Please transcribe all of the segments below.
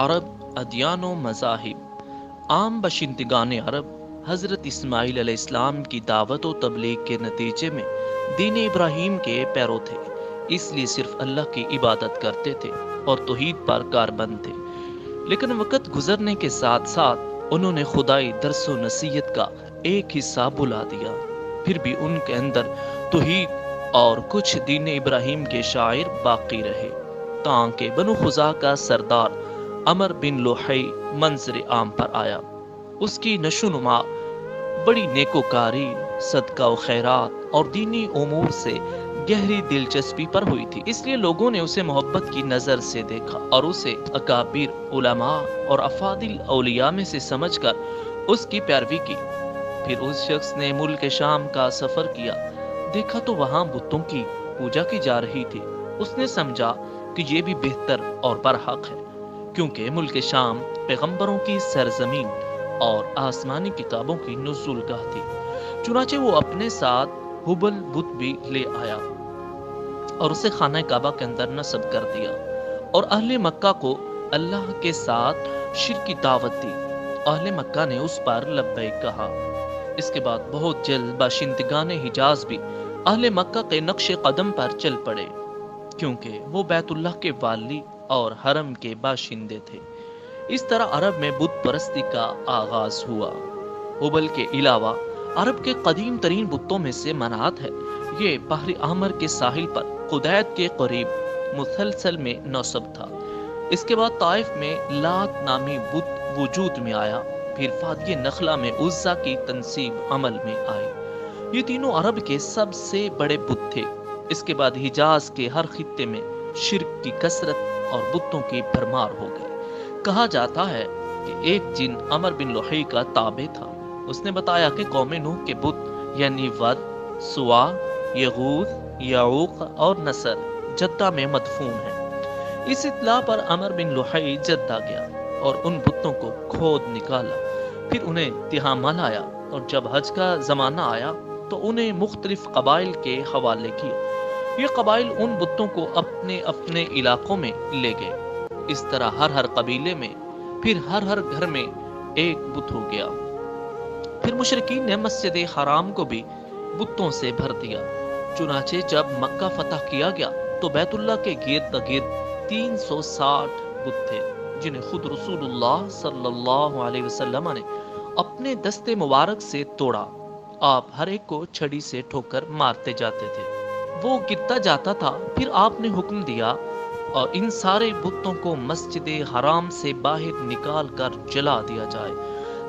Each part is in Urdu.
عرب ادیان و مذاہب۔ عام باشندگان عرب حضرت اسماعیل علیہ السلام کی دعوت و تبلیغ کے نتیجے میں دین ابراہیم کے پیرو تھے، اس لیے صرف اللہ کی عبادت کرتے تھے اور توحید پر کاربند تھے۔ لیکن وقت گزرنے کے ساتھ ساتھ انہوں نے خدائی درس و نصیحت کا ایک حصہ بھلا دیا، پھر بھی ان کے اندر توحید اور کچھ دین ابراہیم کے شاعر باقی رہے، تاکہ بنو خزاعہ کا سردار عمر بن لوحی منظر عام پر آیا۔ اس کی نشو نما بڑی نیکوکاری، صدقہ و خیرات اور دینی امور سے گہری دلچسپی پر ہوئی تھی، اس لیے لوگوں نے اسے محبت کی نظر سے دیکھا اور اسے اکابر علماء اور افاضل اولیاء میں سے سمجھ کر اس کی پیروی کی۔ پھر اس شخص نے ملک شام کا سفر کیا، دیکھا تو وہاں بتوں کی پوجا کی جا رہی تھی۔ اس نے سمجھا کہ یہ بھی بہتر اور برحق ہے، کیونکہ ملک شام پیغمبروں کی سرزمین اور آسمانی کتابوں کی نزول گاہ تھی۔ چنانچہ وہ اپنے ساتھ ہبل بت بھی لے آیا اور اسے خانہ کعبہ کے اندر نصب کر دیا، اور اہل مکہ کو اللہ کے ساتھ شرک کی دعوت دی۔ اہل مکہ نے اس پر لبیک کہا۔ اس کے بعد بہت جلد باشندگان حجاز بھی اہل مکہ کے نقش قدم پر چل پڑے، کیونکہ وہ بیت اللہ کے والی اور حرم کے باشندے تھے۔ اس طرح عرب میں بت پرستی کا آغاز ہوا۔ ہبل کے علاوہ عرب کے قدیم ترین بتوں میں سے منات ہے۔ یہ بحر احمر کے ساحل پر قدید کے قریب مسلسل میں نصب تھا۔ اس کے بعد طائف میں لات نامی بت وجود میں آیا، پھر وادی نخلا میں عزا کی تنصیب عمل میں آئی۔ یہ تینوں عرب کے سب سے بڑے بت تھے۔ اس کے بعد حجاز کے ہر خطے میں شرک کی کثرت اور بتوں کی بھرمار ہو گئی۔ کہا جاتا ہے کہ ایک جن عمر بن لوحی کا تابع تھا، اس نے بتایا کہ قوم نوح کے بت یعنی ود، سوا، یغوث، یعوق اور نصر جدہ میں مدفون ہیں۔ اس اطلاع پر عمر بن لوحی جدہ گیا اور ان بتوں کو کھود نکالا، پھر انہیں تہامہ لایا، اور جب حج کا زمانہ آیا تو انہیں مختلف قبائل کے حوالے کیا۔ یہ قبائل ان بتوں کو اپنے اپنے علاقوں میں لے گئے۔ اس طرح ہر قبیلے میں پھر ہر گھر میں ایک بت ہو گیا۔ پھر مشرکین نے مسجد حرام کو بھی بتوں سے بھر دیا۔ چنانچہ جب مکہ فتح کیا گیا تو بیت اللہ کے گرد گرد 360 بت تھے، جنہیں خود رسول اللہ صلی اللہ علیہ وسلم نے اپنے دستے مبارک سے توڑا۔ آپ ہر ایک کو چھڑی سے ٹھوکر مارتے جاتے تھے، وہ گرتا جاتا تھا۔ پھر آپ نے حکم دیا اور ان سارے بتوں کو مسجد حرام سے باہر نکال کر جلا دیا جائے۔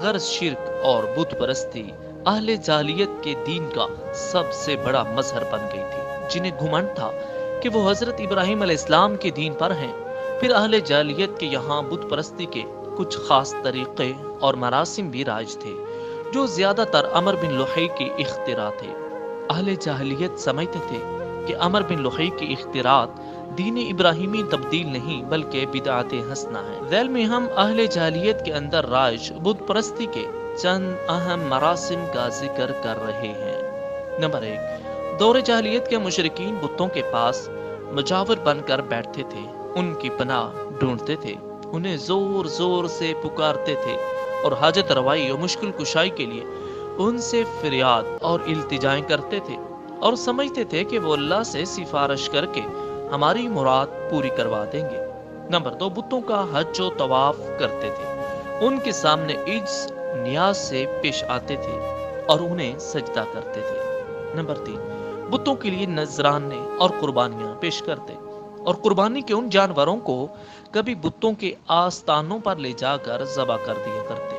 غرض شرک اور بت پرستی اہل جاہلیت کے دین کا سب سے بڑا مظہر بن گئی تھی، جنہیں گھمنڈ تھا کہ وہ حضرت ابراہیم علیہ السلام کے دین پر ہیں۔ پھر اہل جاہلیت کے یہاں بت پرستی کے کچھ خاص طریقے اور مراسم بھی رائج تھے، جو زیادہ تر عمر بن لوحی کی اختراع تھے۔ اہل جاہلیت سمجھتے تھے کہ عمر بن لوحی کی اختراعات دین ابراہیمی تبدیل نہیں بلکہ بدعت حسنہ ہے۔ ذیل میں ہم اہل جاہلیت کے اندر رائج بت پرستی کے چند اہم مراسم کا ذکر کر رہے ہیں۔ نمبر 1، دور جاہلیت کے مشرکین بتوں کے پاس مجاور بن کر بیٹھتے تھے، ان کی پناہ ڈھونڈتے تھے، انہیں زور زور سے پکارتے تھے اور حاجت روائی اور مشکل کشائی کے لیے ان سے فریاد اور التجائیں کرتے تھے، اور سمجھتے تھے کہ وہ اللہ سے سفارش کر کے ہماری مراد پوری کروا دیں گے۔ نمبر 2، بتوں کا حج و طواف کرتے تھے، ان کے سامنے عجز نیاز سے پیش آتے تھے اور انہیں سجدہ کرتے تھے۔ نمبر 3، بتوں کے لیے نذرانے اور قربانیاں پیش کرتے، اور قربانی کے ان جانوروں کو کبھی بتوں کے آستانوں پر لے جا کر ذبح کر دیا کرتے،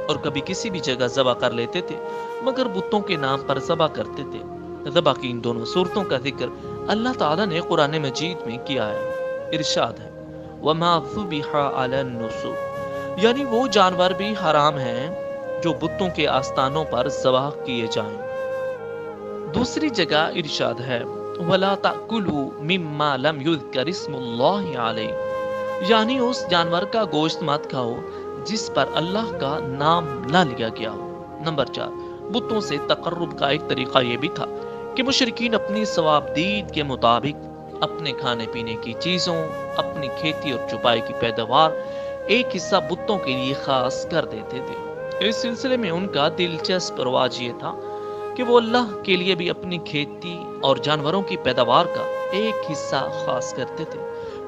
اور کبھی کسی بھی جگہ ذبح کر لیتے تھے، مگر بتوں کے نام پر ذبح کرتے تھے۔ ذبح کی ان دونوں صورتوں کا ذکر اللہ تعالیٰ نے قرآن مجید میں کیا ہے۔ ارشاد ہے وَمَا ذُبِحَ عَلَى النُّصُبِ، یعنی وہ جانور بھی حرام ہیں جو بتوں کے آستانوں پر ذبح کیے جائیں۔ دوسری جگہ ارشاد ہے وَلَا تَأْكُلُوا مِمَّا لَمْ يُذْكَرِ اسْمُ اللَّهِ عَلَيْهِ، یعنی اس جانور کا گوشت مت کھاؤ جس پر اللہ کا نام نہ لیا گیا ہو۔ نمبر 4، بتوں سے تقرب کا ایک طریقہ یہ بھی تھا کہ مشرکین اپنی ثوابدید کے مطابق اپنے کھانے پینے کی چیزوں، اپنی کھیتی اور چپائی کی پیداوار ایک حصہ بتوں کے لیے خاص کر دیتے تھے۔ اس سلسلے میں ان کا دلچسپ رواج یہ تھا کہ وہ اللہ کے لیے بھی اپنی کھیتی اور جانوروں کی پیداوار کا ایک حصہ خاص کرتے تھے،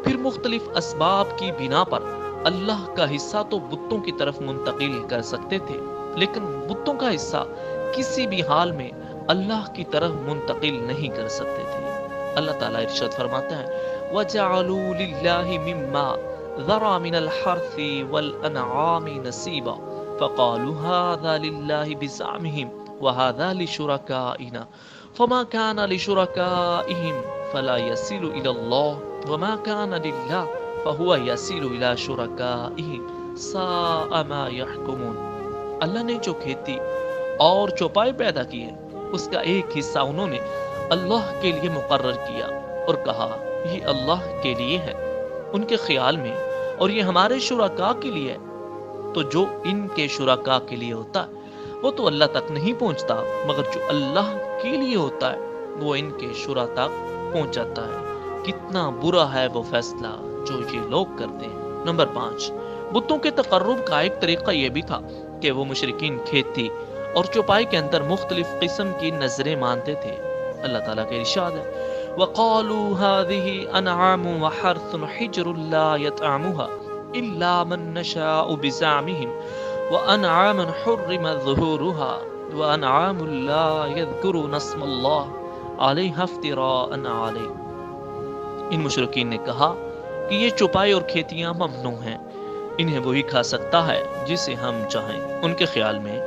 پھر مختلف اسباب کی بنا پر اللہ کا حصہ تو بتوں کی طرف منتقل کر سکتے تھے، لیکن بتوں کا حصہ کسی بھی حال میں اللہ کی طرف منتقل نہیں کر سکتے تھے۔ اللہ تعالیٰ ارشاد فرماتا ہے وَجَعَلُوا لِلَّهِ مِمَّا ذَرَى مِنَ الْحَرْثِ وَالْأَنْعَامِ نَصِيبًا فَقَالُوا هَذَا لِلَّهِ بِزَعْمِهِمْ وَهَذَا لِشُرَكَائِنَا فَمَا كَانَ لِشُرَكَائِهِمْ فَلَا يَصِلُ إِلَى اللَّهِ وَمَا كَانَ لِلَّهِ فَهُوَ يَصِلُ إِلَى شُرَكَائِهِمْ سَاءَ مَا يَحْكُمُونَ۔ اللہ نے جو کھیتی اور چوپائے پیدا کی ہے، اس کا ایک حصہ انہوں نے اللہ کے لیے مقرر کیا اور کہا یہ اللہ کے لیے ہے ان کے خیال میں، اور یہ ہمارے شرکاء کے لیے ہے۔ تو جو ان کے شرکاء کے لیے ہوتا ہے وہ تو اللہ تک نہیں پہنچتا، مگر جو اللہ کے لیے ہوتا ہے وہ ان کے شرکاء تک پہنچ جاتا ہے۔ کتنا برا ہے وہ فیصلہ جو یہ لوگ کرتے ہیں۔ نمبر 5، بتوں کے تقرب کا ایک طریقہ یہ بھی تھا کہ وہ مشرکین کھیتی اور چوپائی کے اندر مختلف قسم کی نظریں مانتے تھے۔ اللہ تعالیٰ کا ارشاد ہے وَقَالُوا هَذِهِ أَنْعَامٌ وَحَرْثٌ حِجْرٌ لَا يَطْعَمُهَا إِلَّا مَن نَّشَاءُ بِزَعْمِهِمْ وَأَنْعَامٌ حُرِّمَ ظُهُورُهَا وَأَنْعَامٌ لَا يَذْكُرُونَ اسْمَ اللَّهِ عَلَيْهَا افْتِرَاءً عَلَيْهِ۔ ان مشرکین نے کہا کہ یہ چوپائی اور کھیتیاں ممنوع ہیں، انہیں وہی کھا سکتا ہے جسے ہم چاہیں ان کے خیال میں،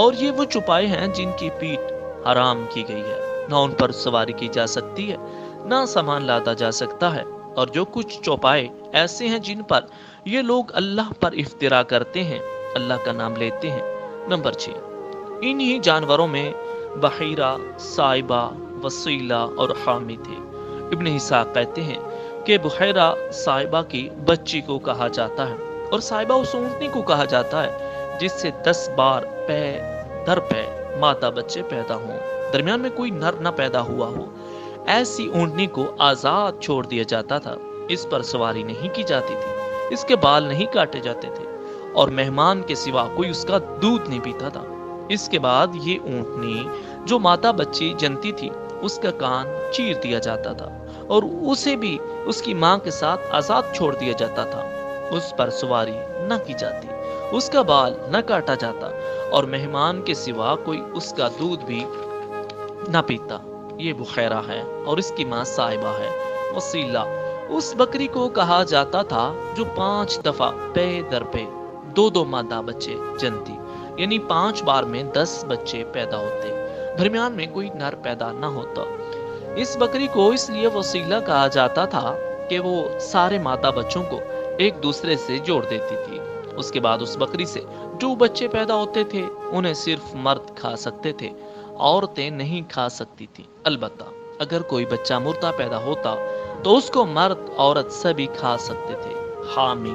اور یہ وہ چوپائے ہیں جن کی پیٹ حرام کی گئی ہے، نہ ان پر سواری کی جا سکتی ہے، نہ سامان لادا جا سکتا ہے، اور جو کچھ چوپائے ایسے ہیں جن پر یہ لوگ اللہ پر افترا کرتے ہیں، اللہ کا نام لیتے ہیں۔ نمبر 6، انہی جانوروں میں بحیرہ، سائبہ، وسیلہ اور حامی تھے۔ ابن اسحاق کہتے ہیں کہ بحیرہ سائبہ کی بچی کو کہا جاتا ہے، اور سائبہ اس اونٹنی کو کہا جاتا ہے جس سے 10 بار پے در پے مادہ بچے پیدا ہوں، درمیان میں کوئی نر نہ پیدا ہوا ہو۔ ایسی اونٹنی کو آزاد چھوڑ دیا جاتا تھا، اس پر سواری نہیں کی جاتی تھی، اس کے بال نہیں کاٹے جاتے تھے، اور مہمان کے سوا کوئی اس کا دودھ نہیں پیتا تھا۔ اس کے بعد یہ اونٹنی جو مادہ بچی جنتی تھی، اس کا کان چیر دیا جاتا تھا اور اسے بھی اس کی ماں کے ساتھ آزاد چھوڑ دیا جاتا تھا، اس پر سواری نہ کی جاتی، اس کا بال نہ کاٹا جاتا، اور مہمان کے سوا کوئی اس کا دودھ بھی نہ پیتا۔ یہ بحیرہ ہے اور اس کی ماں سائبہ ہے۔ وسیلہ اس بکری کو کہا جاتا تھا جو 5 دفعہ پے در پے 2 مادہ بچے جنتی، یعنی 5 بار میں 10 بچے پیدا ہوتے، درمیان میں کوئی نر پیدا نہ ہوتا۔ اس بکری کو اس لیے وسیلہ کہا جاتا تھا کہ وہ سارے مادہ بچوں کو ایک دوسرے سے جوڑ دیتی تھی۔ اس کے بعد اس بکری سے جو بچے پیدا ہوتے تھے انہیں صرف مرد کھا سکتے تھے، عورتیں نہیں کھا سکتی تھی۔ البتہ اگر کوئی بچہ مردہ پیدا ہوتا تو اس کو مرد عورت سبھی کھا سکتے تھے۔ حامی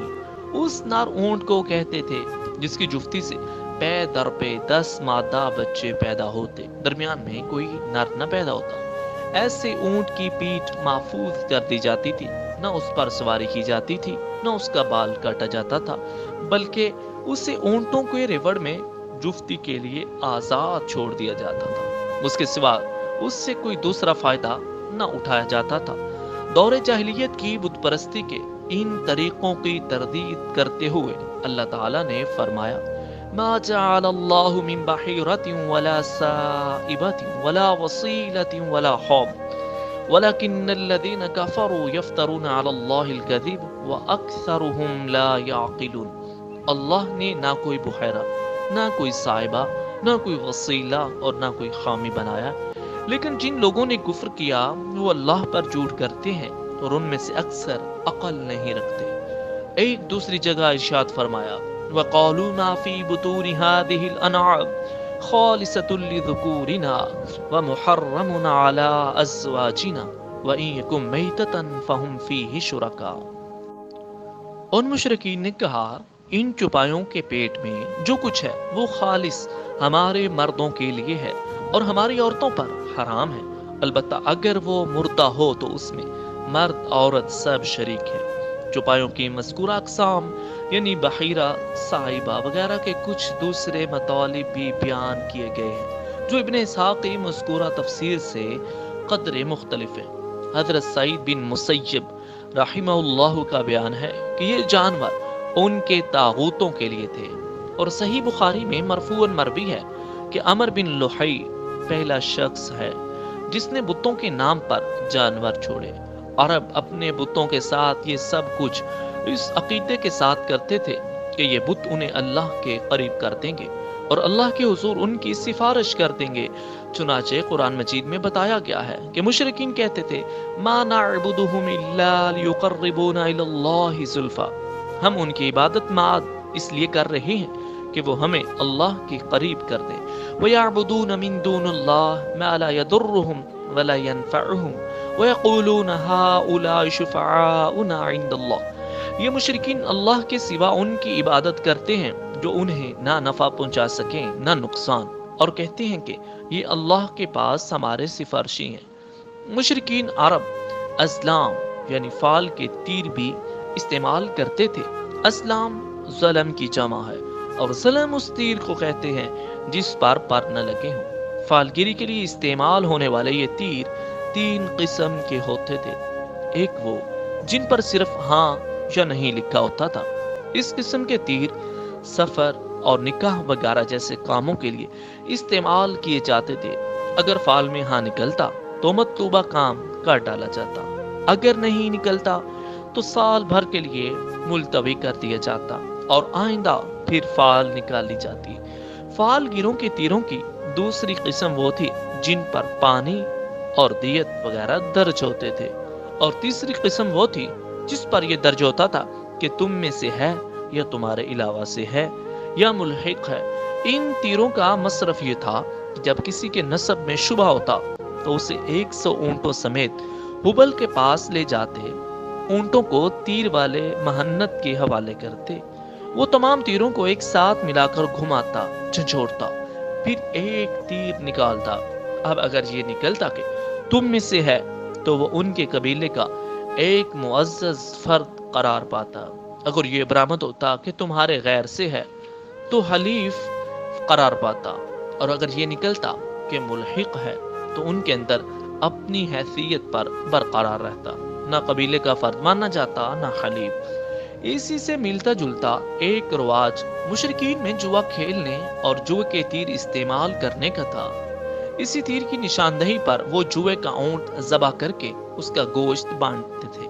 اس نر اونٹ کو کہتے تھے جس کی جفتی سے پے در پے 10 مادہ بچے پیدا ہوتے، درمیان میں کوئی نر نہ پیدا ہوتا۔ ایسے اونٹ کی پیٹھ محفوظ کر دی جاتی تھی، نہ اس پر سواری کی جاتی تھی، نہ اس کا بال کاٹا جاتا تھا، بلکہ اسے اونٹوں کے ریوڑ میں جفتی کے لیے آزاد چھوڑ دیا جاتا تھا، اس کے سوا اس سے کوئی دوسرا فائدہ نہ اٹھایا جاتا تھا۔ دور جاہلیت کی بت پرستی کے ان طریقوں کی تردید کرتے ہوئے اللہ تعالیٰ نے فرمایا ما جعل اللہ من بحیرۃ ولا سائبۃ ولا وصیلۃ ولا حام ولكن الذين كفروا يفترون على الله الكذب واكثرهم لا يعقلون۔ اللہ نے نہ کوئی بحیرہ، نہ کوئی سائبہ، نہ کوئی وسیلہ اور نہ کوئی حامی بنایا، لیکن جن لوگوں نے کفر کیا وہ اللہ پر جھوٹ کرتے ہیں اور ان میں سے اکثر عقل نہیں رکھتے۔ ایک دوسری جگہ ارشاد فرمایا وَقَالُوا مَا فِي بُطُونِ هَٰذِهِ الْأَنْعَامِ خَالِصَةٌ لِّذُكُورِنَا وَمُحَرَّمٌ عَلَىٰ أَزْوَاجِنَا وَإِن يَكُن مَيْتَةً فَهُمْ فِيهِ شُرَكَاءُ۔ ان مشرکین نے کہا ان چوپایوں کے پیٹ میں جو کچھ ہے وہ خالص ہمارے مردوں کے لیے ہے اور ہماری عورتوں پر حرام ہے، البتہ اگر وہ مردہ ہو تو اس میں مرد عورت سب شریک ہے۔ چوپایوں کی مذکورہ اقسام یعنی بحیرہ، صاحبہ وغیرہ کے کچھ دوسرے مطالب بھی بیان کیے گئے ہیں جو ابن اسحاق کی مذکورہ تفسیر سے قدر مختلف ہیں۔ حضرت سعید بن مسیب رحمہ اللہ کا بیان ہے کہ یہ جانور ان کے طاغوتوں کے لیے تھے، اور صحیح بخاری میں مرفوعاً مروی ہے کہ عمر بن لحی پہلا شخص ہے جس نے بتوں کے نام پر جانور چھوڑے۔ عرب اپنے بتوں کے ساتھ یہ سب کچھ اس عقیدے کے ساتھ کرتے تھے کہ یہ بت انہیں اللہ کے قریب کر دیں گے اور اللہ کے حضور ان کی سفارش کر دیں گے۔ چنانچہ قرآن مجید میں بتایا گیا ہے کہ مشرکین کہتے تھے ما نعبدهم الا ليقربونا الى الله زلفا، ہم ان کی عبادت معاد اس لیے کر رہے ہیں کہ وہ ہمیں اللہ کے قریب کر دیں۔ وَيَعْبُدُونَ مِن دُونِ اللَّهِ مَا لَا يَضُرُّهُمْ وَلَا يَنفَعُهُمْ وَيَقُولُونَ هَؤُلَاءِ شُفَعَاؤُنَا عِندَ اللَّهِ، یہ مشرکین اللہ کے سوا ان کی عبادت کرتے ہیں جو انہیں نہ نفع پہنچا سکیں نہ نقصان، اور کہتے ہیں کہ یہ اللہ کے پاس ہمارے سفارشی ہیں۔ مشرکین عرب ازلام یعنی فال کے تیر بھی استعمال کرتے تھے۔ اسلام ظلم کی جمع ہے، اور ظلم اس تیر کو کہتے ہیں جس پر نہ لگے ہوں۔ فالگیری کے لیے استعمال ہونے والے یہ تیر 3 قسم کے ہوتے تھے۔ ایک وہ جن پر صرف ہاں یا نہیں لکھا ہوتا تھا، اس قسم کے تیر سفر اور نکاح وغیرہ جیسے کاموں کے لیے استعمال کیے جاتے تھے۔ اگر فال میں ہاں نکلتا تو مطلوبہ کام کر ڈالا جاتا، اگر نہیں نکلتا تو سال بھر کے لیے ملتوی کر دیا جاتا اور آئندہ پھر فال نکال لی جاتی۔ فال گیروں کے تیروں کی دوسری قسم وہ تھی جن پر پانی اور دیت وغیرہ درج ہوتے تھے، اور تیسری قسم وہ تھی جس پر یہ درج ہوتا تھا کہ تم میں سے ہے یا تمہارے علاوہ سے ہے یا ملحق ہے۔ ان تیروں کا مصرف یہ تھا کہ جب کسی کے نسب میں شبہ ہوتا تو اسے 100 اونٹوں سمیت حبل کے پاس لے جاتے، اونٹوں کو تیر والے مہنت کے حوالے کرتے، وہ تمام تیروں کو ایک ساتھ ملا کر گھماتا، جھنجھوڑتا، پھر ایک تیر نکالتا۔ اب اگر یہ نکلتا کہ تم میں سے ہے تو وہ ان کے قبیلے کا ایک معزز فرد قرار پاتا، اگر یہ برآمد ہوتا کہ تمہارے غیر سے ہے تو حلیف قرار پاتا، اور اگر یہ نکلتا کہ ملحق ہے تو ان کے اندر اپنی حیثیت پر برقرار رہتا، نہ قبیلے کا فرد مانا جاتا نہ حلیف۔ اسی سے ملتا جلتا ایک رواج مشرکین میں جوا کھیلنے اور جوے کے تیر استعمال کرنے کا تھا۔ اسی تیر کی نشاندہی پر وہ جوے کا اونٹ ذبح کر کے اس کا گوشت بانٹتے تھے۔